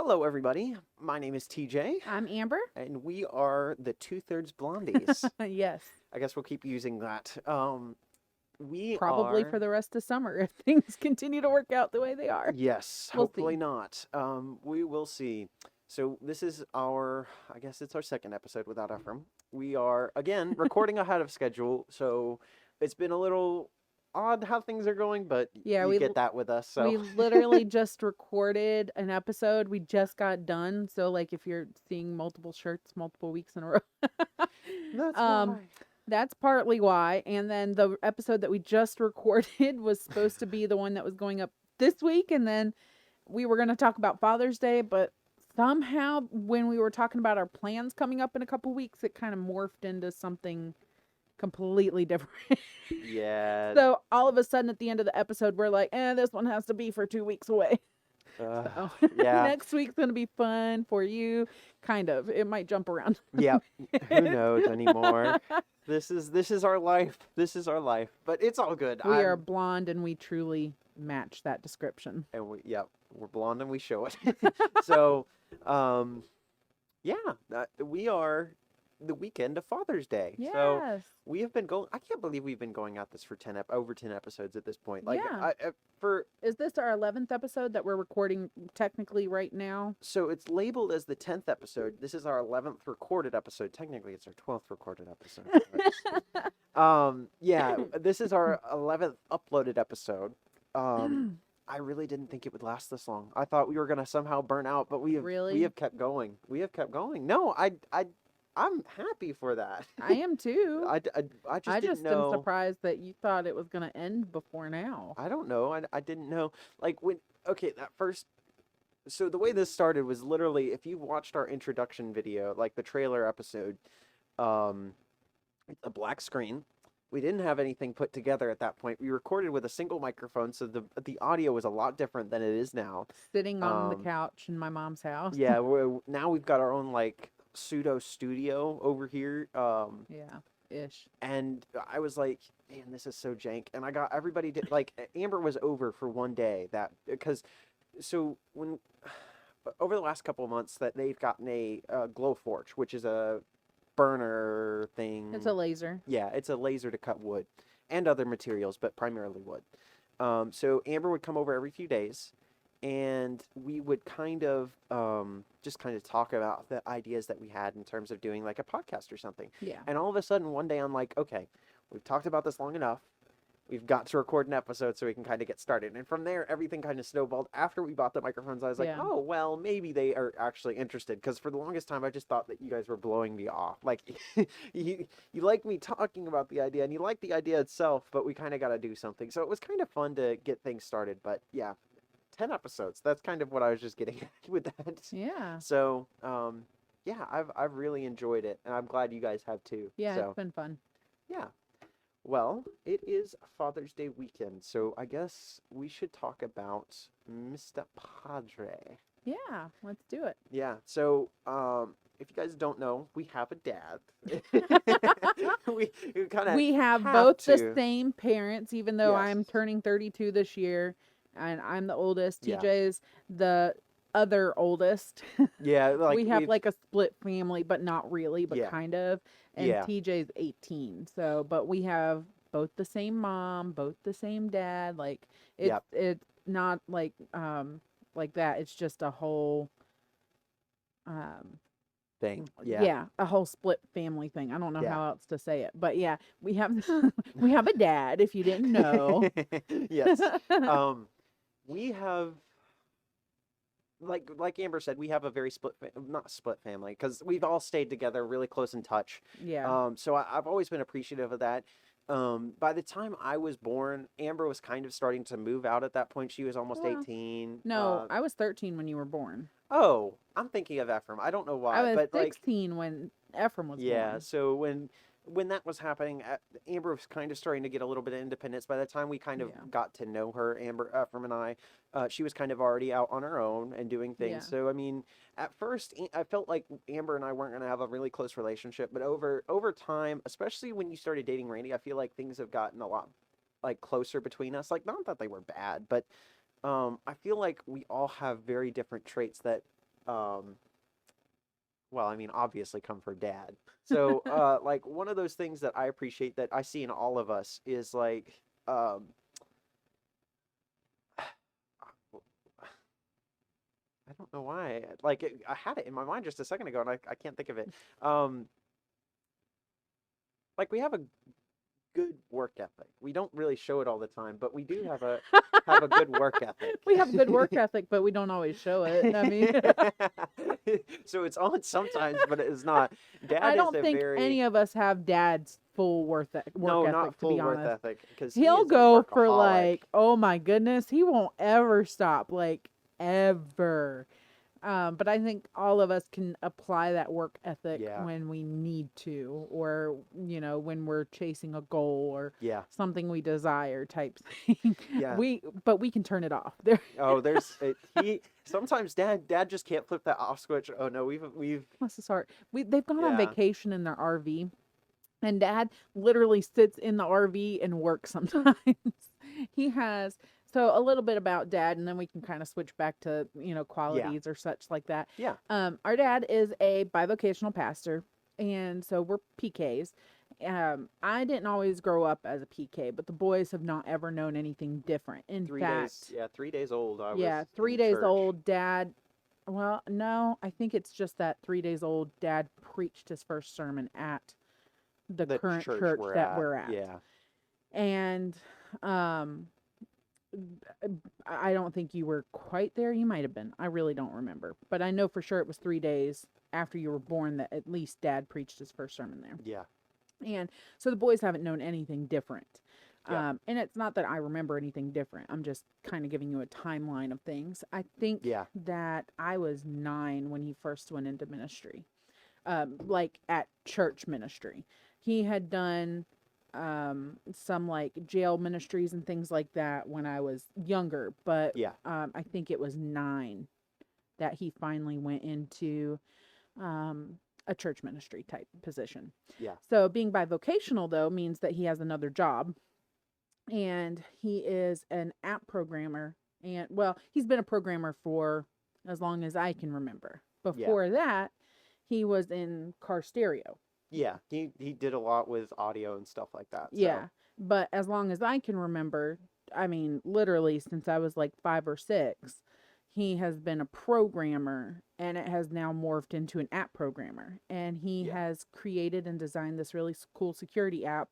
Hello, everybody. My name is TJ, I'm Amber. and we are the Two-Thirds Blondies. Yes, I guess we'll keep using that. We probably are, for the rest of summer if things continue to work out the way they are. yes, We'll hopefully see. not. We will see. So this is I guess it's our second episode without Ephraim. We are, again, recording ahead of schedule, so it's been a little odd how things are going, but Yeah, you we get that with us, we so. literally just recorded an episode. We just got done. So like if you're seeing multiple shirts multiple weeks in a row. That's um why. that's partly why. And then the episode that we just recorded was supposed to be the one that was going up this week, and then we were going to talk about Father's Day, but somehow when we were talking about our plans coming up in a couple weeks, it kind of morphed into something completely different. Yeah. So all of a sudden at the end of the episode, we're like, this one has to be for 2 weeks away. Uh, So yeah. next week's going to be fun for you. Kind of. It might jump around. Yep. Who knows anymore? This is our life. This is our life. But it's all good. We are blonde and we truly match that description. Yep, we're blonde and we show it. So, um yeah, we are the weekend of Father's Day. So Yes. we have been going. I can't believe we've been going at this for over 10 episodes at this point. Like Yeah. for Is this our 11th episode that we're recording technically right now? so it's labeled as the 10th episode. This is our 11th recorded episode. Technically, it's our 12th recorded episode. Yeah, this is our 11th uploaded episode. I really didn't think it would last this long. I thought we were gonna somehow burn out, but we Really? have kept going. We have kept going. No, I'm happy for that. I am too. I just I didn't just am know. surprised that you thought it was going to end before now. I don't know. I didn't know. Like when okay, that first. So the way this started was literally if you watched our introduction video, like the trailer episode, um, it's a black screen. We didn't have anything put together at that point. We recorded with a single microphone, so the audio was a lot different than it is now. Sitting on the Um, couch in my mom's house. Yeah, now we've got our own like pseudo studio over here. Yeah, ish. And I was like, man, this is so jank. And I got everybody did like Amber was over for one day that because so when over the last couple of months that they've gotten a Glowforge, which is a burner thing. It's a laser. Yeah, it's a laser to cut wood and other materials, but primarily wood. So Amber would come over every few days, and we would kind of just kind of talk about the ideas that we had in terms of doing like a podcast or something. Yeah. And all of a sudden, one day, I'm like, okay, we've talked about this long enough. We've got to record an episode so we can kind of get started. And from there, everything kind of snowballed. After we bought the microphones, I was like, Yeah. oh, well, maybe they are actually interested. Because for the longest time, I just thought that you guys were blowing me off. Like, you like me talking about the idea, and you like the idea itself, but we kind of got to do something. So it was kind of fun to get things started. But yeah, 10 episodes. That's kind of what I was just getting at with that. Yeah. So, yeah, I've really enjoyed it, and I'm glad you guys have too. Yeah, So, it's been fun. yeah. Well, it is Father's Day weekend, so I guess we should talk about Mr. Padre. Yeah, let's do it. Yeah, so if you guys don't know, we have a dad. we kind of We have both the to. same parents, even though I'm Yes. turning 32 this year and I'm the oldest. Yeah. TJ is the other oldest. Yeah, like we have we've- like a split family, but not really, but Yeah. kind of. And Yeah. TJ's 18. So, but we have both the same mom, both the same dad. Like Yep. it's not like that. It's just a whole thing. Yeah. a whole split family thing. I don't know Yeah. how else to say it. But yeah, we have we have a dad if you didn't know. Yes. We have like Amber said, we have a very not split family because we've all stayed together, really close in touch. Yeah. So I've always been appreciative of that. By the time I was born, Amber was kind of starting to move out at that point. She was almost Well, 18. No, I was 13 when you were born. Oh, I'm thinking of Ephraim. I don't know why, I was but like 16 when Ephraim was yeah. born. So when that was happening, Amber was kind of starting to get a little bit of independence. By the time we kind of Yeah. got to know her, Ephraim and I, she was kind of already out on her own and doing things. Yeah. So I mean, at first, I felt like Amber and I weren't going to have a really close relationship, but over time, especially when you started dating Randy, I feel like things have gotten a lot like closer between us. Like not that they were bad, but I feel like we all have very different traits that well, I mean, obviously come from dad. So, like one of those things that I appreciate that I see in all of us is like, I don't know why. Like I had it in my mind just a second ago, and I can't think of it. Um, like we have a good work ethic. We don't really show it all the time, but we do have a good work ethic. We have good work ethic, but we don't always show it. I mean, So it's on sometimes, but it is not. Dad I is don't a think very any of us have dad's full work no, not ethic, to full be work honest. ethic because He'll is a go for workaholic. like, oh my goodness, he won't ever stop, like ever. But I think all of us can apply that work ethic Yeah. when we need to, or when we're chasing a goal or Yeah. something we desire type thing. Yeah. But we can turn it off. There. Oh, he sometimes dad just can't flip that off switch. Oh no, we've Bless his heart. They've gone on Yeah. vacation in their RV, and Dad literally sits in the RV and works sometimes. He has so a little bit about Dad, and then we can kind of switch back to qualities or such like that. Yeah. Our dad is a bivocational pastor, and so we're PKs. I didn't always grow up as a PK, but the boys have not ever known anything different. In 3 days. Yeah, 3 days old. I yeah, was 3 in days church. old, Dad. Well, no, I think it's just that 3 days old, Dad preached his first sermon at the current church that we're at. Yeah. And I don't think you were quite there. You might have been. I really don't remember. But I know for sure it was 3 days after you were born that at least Dad preached his first sermon there. Yeah. And so the boys haven't known anything different. Yeah. And it's not that I remember anything different. I'm just kind of giving you a timeline of things. I think Yeah. that I was 9 when he first went into ministry, like at church ministry. He had done some like jail ministries and things like that when I was younger, but Yeah. I think it was 9 that he finally went into a church ministry type position. Yeah. So being bivocational though means that he has another job, and he is an app programmer, and well, he's been a programmer for as long as I can remember. Before that, he was in car stereo. Yeah, he did a lot with audio and stuff like that. So. Yeah, but as long as I can remember, I mean, literally since I was like 5 or 6, he has been a programmer, and it has now morphed into an app programmer. And he has created and designed this really cool security app,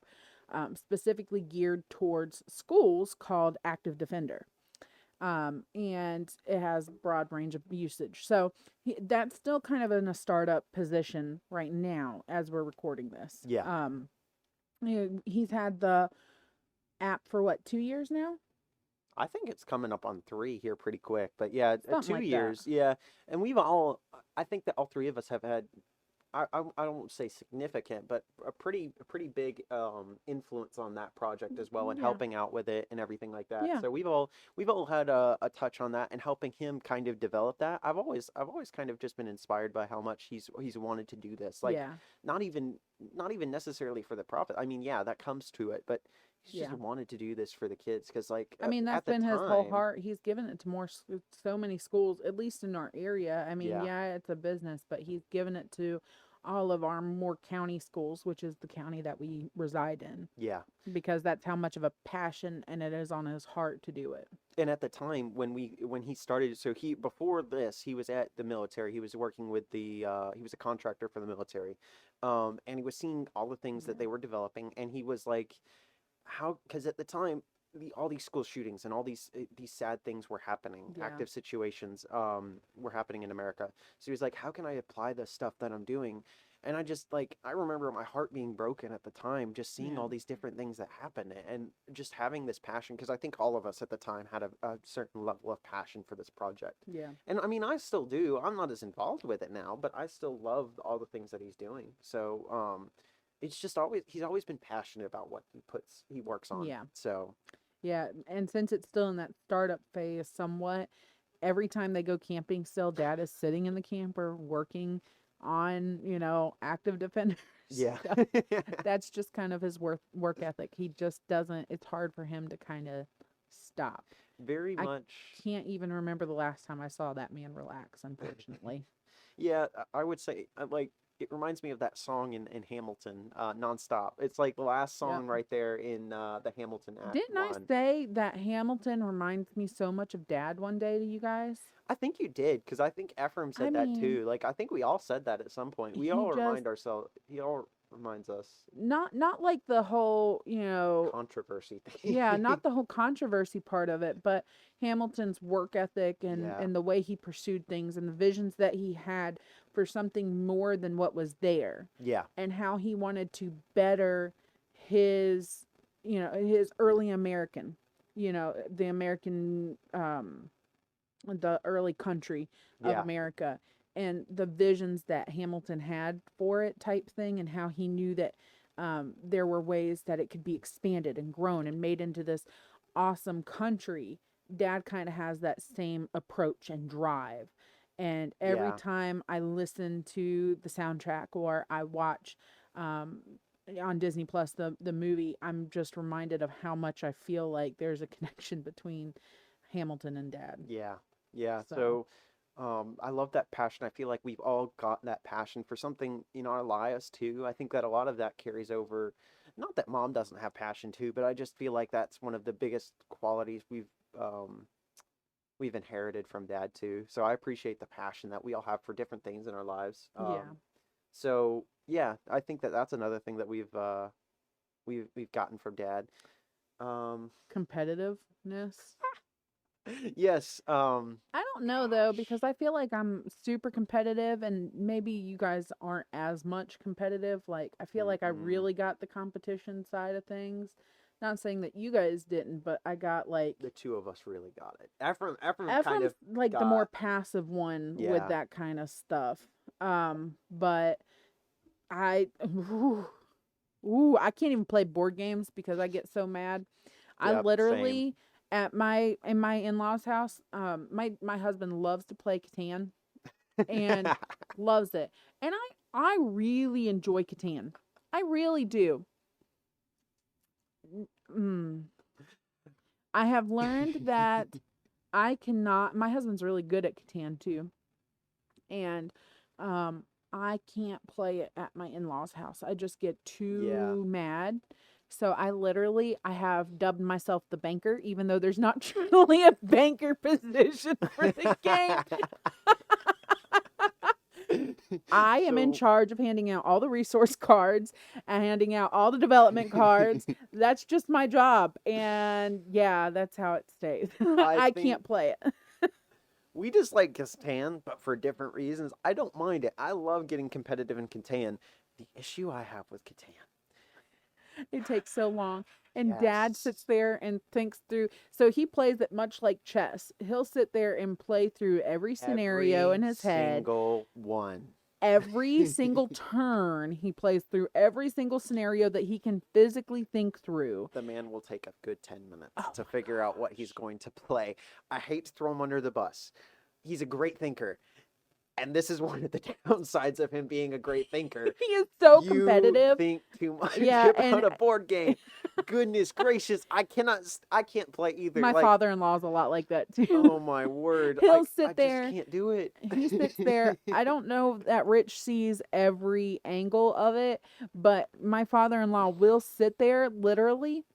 specifically geared towards schools, called Active Defender. And it has broad range of usage. So that's still kind of in a startup position right now as we're recording this. Yeah. He's had the app for what, 2 years now? I think it's coming up on 3 here pretty quick, but yeah, Something 2 like that. years. Yeah, and I think that all 3 of us have had, I don't say significant, but a pretty big influence on that project as well, and Yeah. helping out with it and everything like that. Yeah. So we've all had a touch on that and helping him kind of develop that. I've always kind of just been inspired by how much he's wanted to do this. Like Yeah. not even necessarily for the profit. I mean, yeah, that comes to it, but he's just Yeah. wanted to do this for the kids because like I mean, that's at the been his whole time- heart. He's given it to so many schools, at least in our area. I mean, Yeah. yeah, it's a business, but he's given it to all of our more county schools, which is the county that we reside in, Yeah. because that's how much of a passion and it is on his heart to do it. And at the time when he started, so before this he was at the military. He was working with he was a contractor for the military, and he was seeing all the things that they were developing, and he was like, how? Because at the time all these school shootings and all these sad things were happening, Yeah. active situations were happening in America. So he was like, how can I apply the stuff that I'm doing? And I remember my heart being broken at the time, just seeing Yeah. all these different things that happen and just having this passion, because I think all of us at the time had a certain level of passion for this project. Yeah. And I mean, I still do. I'm not as involved with it now, but I still love all the things that he's doing. So, it's just he's always been passionate about what he works on. Yeah. So, Yeah. And since it's still in that startup phase somewhat, every time they go camping still, Dad is sitting in the camper working on, Active Defender yeah. stuff. That's just kind of his work ethic. He just doesn't, it's hard for him to kind of stop. very I much. can't even remember the last time I saw that man relax, unfortunately. Yeah, I would say like it reminds me of that song in Hamilton, Nonstop. It's like the last Yep. song right there in the Hamilton Act Didn't I One. say that Hamilton reminds me so much of Dad one day to you guys? I think you did, because I think Ephraim I said that mean, too. Like I think we all said that at some point. We he all just remind ourselves. He all reminds us not like the whole, controversy yeah, thing. not the whole controversy part of it, but Hamilton's work ethic and Yeah, the way he pursued things and the visions that he had for something more than what was there, yeah, and how he wanted to better his his early American, the American, the early country of yeah, America, and the visions that Hamilton had for it type thing, and how he knew that there were ways that it could be expanded and grown and made into this awesome country. Dad kind of has that same approach and drive. And every yeah, time I listen to the soundtrack or I watch um, on Disney Plus the movie, I'm just reminded of how much I feel like there's a connection between Hamilton and Dad. yeah, yeah. So, So, I love that passion. I feel like we've all got that passion for something in our lives too. I think that a lot of that carries over. Not that mom doesn't have passion too, but I just feel like that's one of the biggest qualities um we've inherited from dad too. So I appreciate the passion that we all have for different things in our lives. yeah, So yeah, I think that that's another thing that we've gotten from dad. Um, competitiveness. yes. I don't know though, Gosh, because I feel like I'm super competitive and maybe you guys aren't as much competitive. Like, I feel like I mm-mm. really got the competition side of things. Not saying that you guys didn't, but I got like The two of us really got it. Ephraim kind Ephraim's of like the more got, passive one with yeah, that kind of stuff. But I I can't even play board games because I get so mad. I yep, same. literally at my in my in-laws house, my husband loves to play Catan and loves it. And I really enjoy Catan. I really do. Mm. I have learned that I cannot my husband's really good at Catan too. And I can't play it at my in-laws house. I just get Yeah. too mad. So I have dubbed myself the banker, even though there's not truly a banker position for the game. I am in So, charge of handing out all the resource cards and handing out all the development cards. That's just my job. And yeah, that's how it stays. I I think can't play it. we just like Catan, but for different reasons. I don't mind it. I love getting competitive in Catan. The issue I have with Catan, It takes so long. And dad sits yes, there and thinks through. So he plays it much like chess. He'll sit there and play through every scenario in every his head. single one. Every single turn, he plays through every single scenario that he can physically think through. The man will take a good 10 minutes Oh to my figure out what he's gosh. going to play. I hate to throw him under the bus. He's a great thinker. And this is one of the downsides of him being a great thinker. He is so You competitive. think too much Yeah, and about a board game. Goodness gracious, I can't play either. my Like, father-in-law's a lot like that too. oh my word, He'll I sit just there. can't do it. He sits there. I don't know that Rich sees every angle of it, but my father-in-law will sit there literally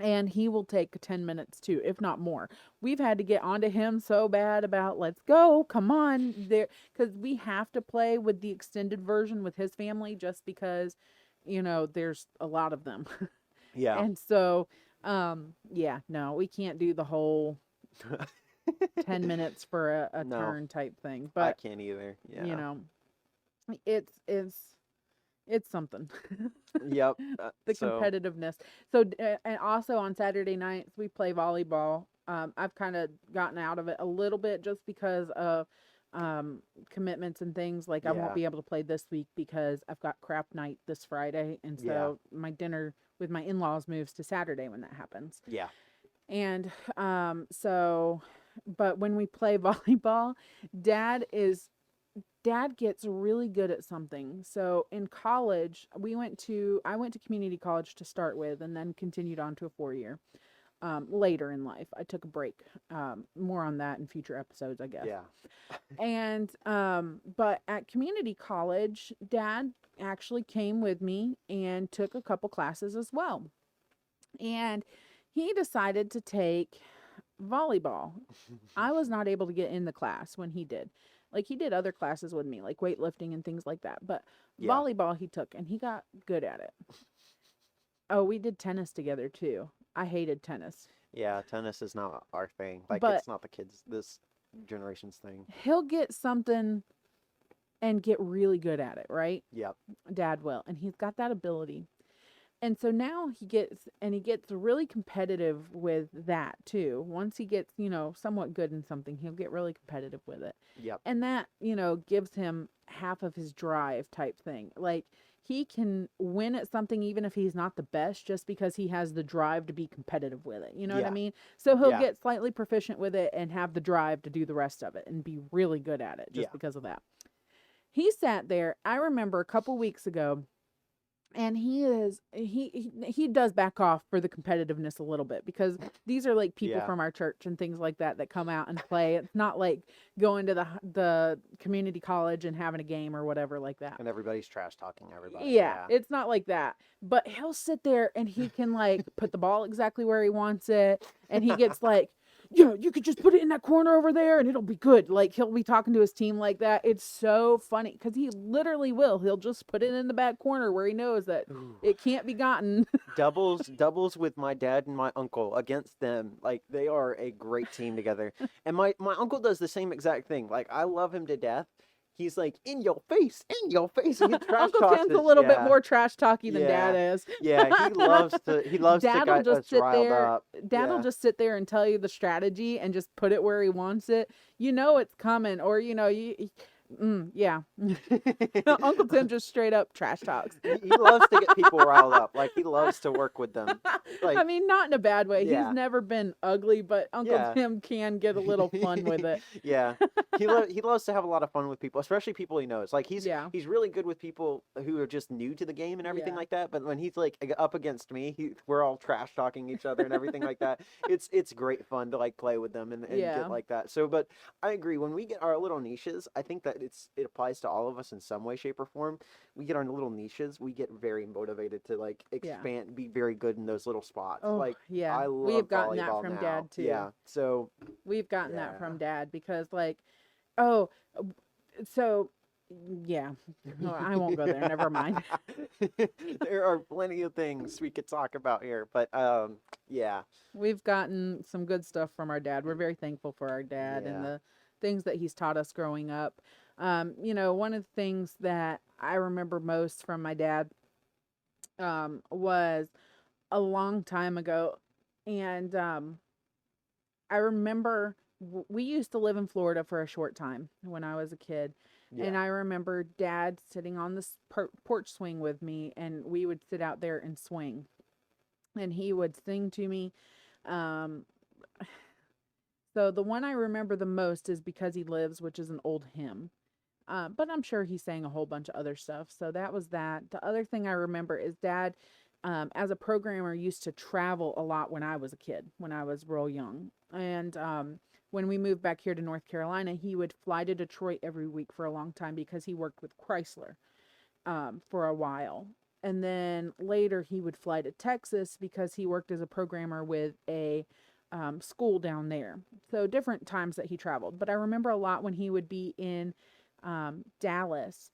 and he will take 10 minutes too, if not more. We've had to get onto him so bad about let's go, come on, there, because we have to play with the extended version with his family just because, there's a lot of them. Yeah. And so, yeah, no, we can't do the whole 10 minutes for a No, turn type thing. I But, can't either. you Yeah. know, it's it's something. Yep. The So, competitiveness. So and also on Saturday nights we play volleyball. I've kind of gotten out of it a little bit just because of commitments and things. Like I won't yeah. be able to play this week because I've got crap night this Friday, and Yeah. so my dinner with my in-laws moves to Saturday when that happens. Yeah. And so but when we play volleyball, dad is dad gets really good at something. So in college, I went to community college to start with and then continued on to a 4 year. later in life. I took a break. More on that in future episodes, I guess. Yeah. And but at community college, Dad actually came with me and took a couple classes as well. And he decided to take volleyball. I was not able to get in the class when he did. Like he did other classes with me, like weightlifting and things like that. But Yeah. volleyball he took and he got good at it. Oh, we did tennis together too. I hated tennis. Yeah, tennis is not our thing. Like, But it's not the kids, this generation's thing. he'll get something and get really good at it, right? Yep. Dad will. And he's got that ability. And so now he gets really competitive with that too. Once he gets, somewhat good in something, he'll get really competitive with it. Yep. And that, gives him half of his drive type thing. Like he can win at something even if he's not the best just because he has the drive to be competitive with it. You know what I Yeah. mean? So he'll Yeah. get slightly proficient with it and have the drive to do the rest of it and be really good at it just Yeah. because of that. He sat there, I remember a couple weeks ago, and he does back off for the competitiveness a little bit because these are like people Yeah. from our church and things like that that come out and play. It's not like going to the community college and having a game or whatever like that. And everybody's trash talking everybody. Yeah, it's not like that. But he'll sit there and he can like put the ball exactly where he wants it, and he gets like, yeah, you could just put it in that corner over there and it'll be good. Like he'll be talking to his team like that. It's so funny because he literally will. He'll just put it in the back corner where he knows that Ooh. it can't be gotten. doubles with my dad and my uncle against them. Like, they are a great team together. And my uncle does the same exact thing. Like, I love him to death. He's like, in your face, and he trash Uncle talks Tim's a us. little bit Yeah. more trash talky than Yeah. Dad is. Yeah, he loves to Dad'll get just us sit riled there. up. Dad'll Yeah. just sit there and tell you the strategy and just put it where he wants it. You know it's coming, or yeah. Uncle Tim just straight up trash talks. He loves to get people riled up. Like, he loves to work with them. Like, I mean, not in a bad way. Yeah. He's never been ugly, but Uncle Yeah. Tim can get a little fun with it. Yeah, he loves to have a lot of fun with people, especially people he knows. Like, he's really good with people who are just new to the game and everything Yeah. like that. But when he's like up against me, we're all trash talking each other and everything like that. It's great fun to like play with them and Yeah. get like that. So, but I agree. When we get our little niches, I think that it applies to all of us in some way, shape, or form. We get our little niches. We get very motivated to like expand, be very good in those little spots. Oh, Like, yeah. I love We've gotten that volleyball from now. Dad too. Yeah. So We've gotten Yeah. that from Dad because, like, oh, so yeah. No, I won't go there. Never mind. There are plenty of things we could talk about here, but yeah. We've gotten some good stuff from our dad. We're very thankful for our dad and Yeah. the things that he's taught us growing up. One of the things that I remember most from my dad was a long time ago. And I remember we used to live in Florida for a short time when I was a kid. And Yeah. I remember Dad sitting on this porch swing with me, and we would sit out there and swing. And he would sing to me. Um, so the one I remember the most is Because He Lives, which is an old hymn. But I'm sure he sang a whole bunch of other stuff. So that was that. The other thing I remember is Dad, as a programmer, used to travel a lot when I was a kid, when I was real young. And when we moved back here to North Carolina, he would fly to Detroit every week for a long time because he worked with Chrysler for a while. And then later he would fly to Texas because he worked as a programmer with a school down there. So different times that he traveled. But I remember a lot when he would be in Dallas.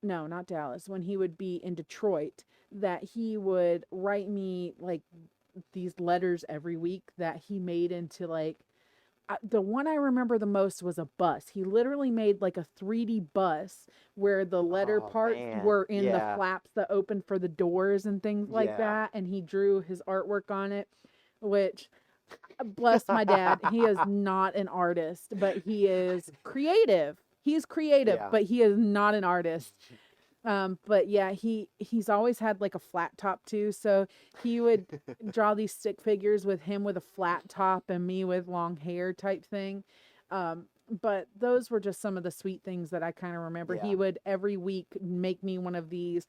No, not Dallas. When he would be in Detroit, that he would write me like these letters every week that he made into like the one I remember the most was a bus. He literally made like a 3D bus where the letter Oh, parts man. were in the Yeah. flaps that opened for the doors and things like Yeah. that. And he drew his artwork on it, which bless my dad. He is not an artist, but he is creative. He's creative, Yeah. but he is not an artist. But yeah, he's always had like a flat top too. So he would draw these stick figures with him with a flat top and me with long hair type thing. But those were just some of the sweet things that I kind of remember. Yeah. He would every week make me one of these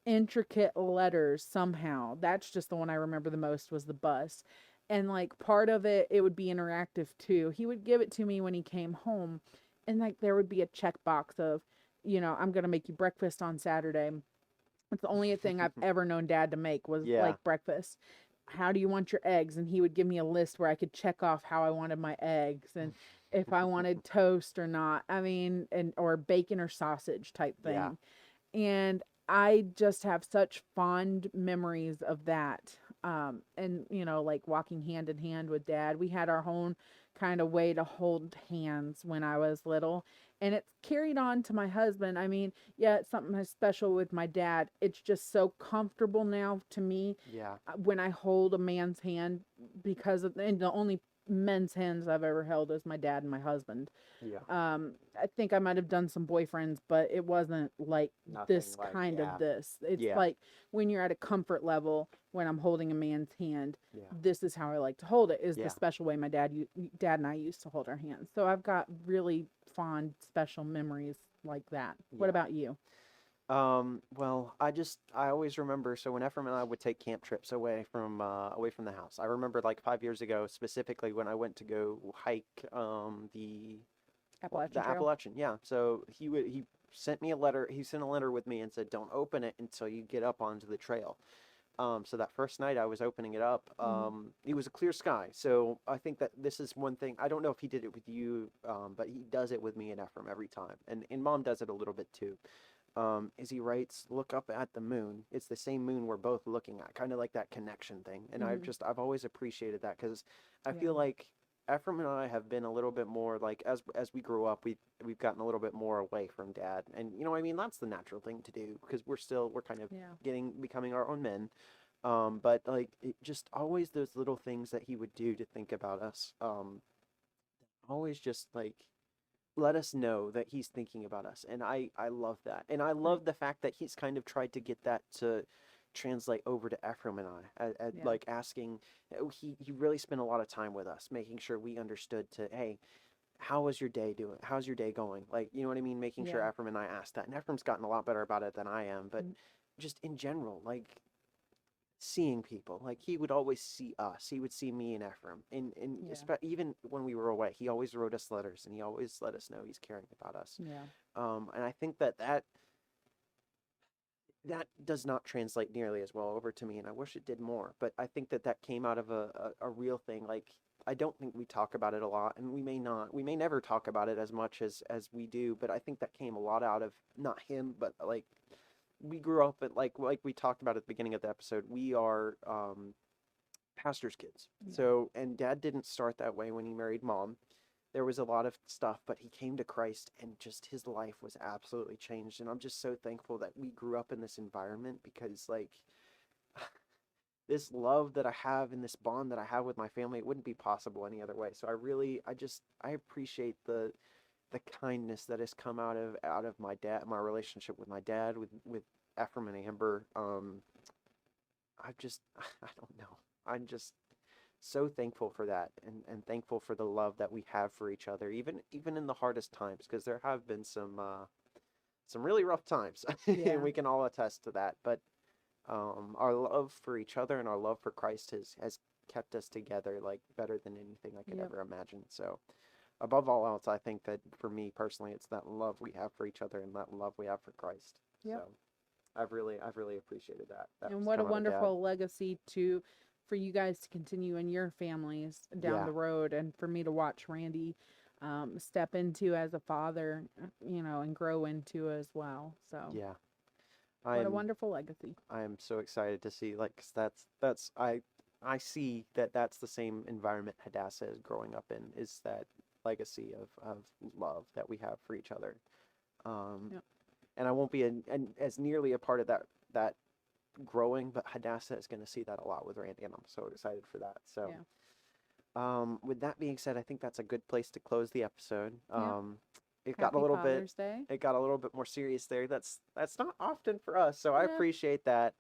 intricate letters somehow. That's just the one I remember the most was the bus. And like part of it would be interactive too. He would give it to me when he came home, and like there would be a checkbox of, I'm gonna make you breakfast on Saturday. It's the only thing I've ever known Dad to make was Yeah. like breakfast. How do you want your eggs? And he would give me a list where I could check off how I wanted my eggs and if I wanted toast or not. I mean, and or bacon or sausage type Yeah. thing. And I just have such fond memories of that. And like walking hand in hand with Dad. We had our own kind of way to hold hands when I was little, and it's carried on to my husband. I mean, yeah, it's something special with my dad. It's just so comfortable now to me Yeah. when I hold a man's hand, because and the only men's hands I've ever held is my dad and my husband. Yeah. I think I might have done some boyfriends, but it wasn't like Nothing this like, kind yeah. of this. It's Yeah. like when you're at a comfort level when I'm holding a man's hand, Yeah. this is how I like to hold it, is Yeah. the special way my dad and I used to hold our hands. So I've got really fond special memories like that. What Yeah. about you? Well, I always remember, so when Ephraim and I would take camp trips away from the house. I remember like 5 years ago, specifically when I went to go hike Appalachian the Trail. Appalachian. Yeah. So he sent me a letter. He sent a letter with me and said, "Don't open it until you get up onto the trail." So that first night I was opening it up, Mhm. it was a clear sky. So I think that this is one thing. I don't know if he did it with you, but he does it with me and Ephraim every time. And Mom does it a little bit too. Is he writes, look up at the moon. It's the same moon we're both looking at, kind of like that connection thing. And Mhm. I've always appreciated that because I Yeah. feel like Ephraim and I have been a little bit more like as we grew up, we've gotten a little bit more away from Dad. And I mean, that's the natural thing to do because we're kind of Yeah. becoming our own men. But like it just always those little things that he would do to think about us. Always just like let us know that he's thinking about us. And I love that. And I Right. love the fact that he's kind of tried to get that to translate over to Ephraim and I, Yeah. like asking, he really spent a lot of time with us, making sure we understood to, hey, how was your day doing? How's your day going? Like, you know what I mean? Making sure Yeah. Ephraim and I asked that. And Ephraim's gotten a lot better about it than I am, but Mm. just in general, like seeing people. Like he would always see us. He would see me and Ephraim. And Yeah. even when we were away, he always wrote us letters and he always let us know he's caring about us. Yeah. And I think that does not translate nearly as well over to me, and I wish it did more. But I think that came out of a real thing. Like I don't think we talk about it a lot, and we may not, we may never talk about it as much as we do. But I think that came a lot out of not him, but like we grew up at like we talked about at the beginning of the episode. We are pastors' kids. Yeah. So and Dad didn't start that way when he married Mom. There was a lot of stuff, but he came to Christ and just his life was absolutely changed. And I'm just so thankful that we grew up in this environment because, like, this love that I have and this bond that I have with my family, it wouldn't be possible any other way. So I appreciate the kindness that has come out of my dad, my relationship with my dad, with Ephraim and Amber. I've just, I don't know. I'm just so thankful for that and thankful for the love that we have for each other, even in the hardest times, because there have been some really rough times, and Yeah. we can all attest to that. But our love for each other and our love for Christ has kept us together like better than anything I could Yep. ever imagine. So above all else, I think that for me personally, it's that love we have for each other and that love we have for Christ. Yep. So I've really appreciated that. And That's what a come out of Dad. wonderful legacy to for you guys to continue in your families down Yeah, the road, and for me to watch Randy step into as a father, and grow into as well. So, yeah. what a I'm wonderful legacy. I am so excited to see, like 'cause that's I see that that's the same environment Hadassah is growing up in, is that legacy of love that we have for each other. Um, Yep. and I won't be as nearly a part of that growing, but Hadassah is going to see that a lot with Randy, and I'm so excited for that. So, Yeah. with that being said, I think that's a good place to close the episode. Yep. It got a Happy little bit Father's Day. it got a little bit more serious there. That's not often for us, so I Yeah. appreciate that.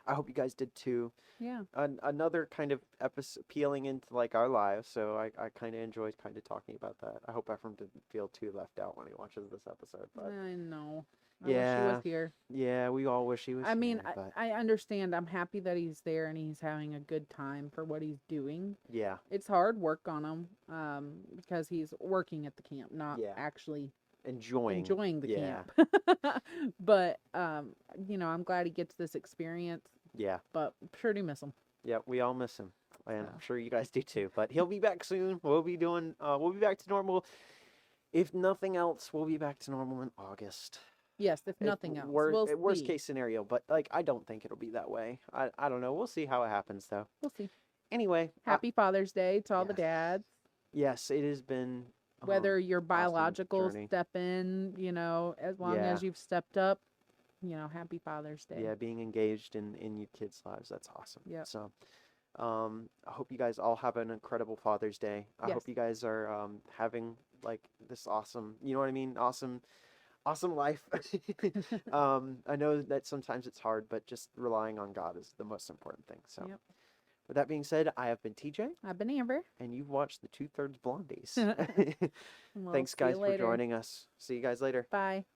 I hope you guys did too. Yeah. Another kind of episode peeling into like our lives, so I kind of enjoyed kind of talking about that. I hope Ephraim didn't feel too left out when he watches this episode, but I know. I wish he yeah, was here. yeah, we all wish he was I mean, here, but I understand. I'm happy that he's there and he's having a good time for what he's doing. yeah, It's hard work on him, because he's working at the camp, not Yeah. actually enjoying enjoying the yeah, camp. But I'm glad he gets this experience. yeah, But sure do miss him. yeah, we all miss him, and So. I'm sure you guys do too. But he'll be back soon. We'll be back to normal. If nothing else, we'll be back to normal in August. Yes, if nothing else, we'll Worst see. case scenario, but like I don't think it'll be that way. I don't know. We'll see how it happens though. We'll see. Anyway, Happy Father's Day to all the yes. dads. yes, it has been Whether your biological journey. step in, as long Yeah. as you've stepped up, happy Father's Day. yeah, being engaged in your kids' lives, that's awesome. Yep. So, I hope you guys all have an incredible Father's Day. I Yes. hope you guys are having like this awesome, you know what I mean? Awesome life. I know that sometimes it's hard, but just relying on God is the most important thing. So, Yep. with that being said, I have been TJ, I've been Amber. and you've watched the 2/3 Blondies. We'll Thanks, see you guys, for later. joining us. See you guys later. Bye.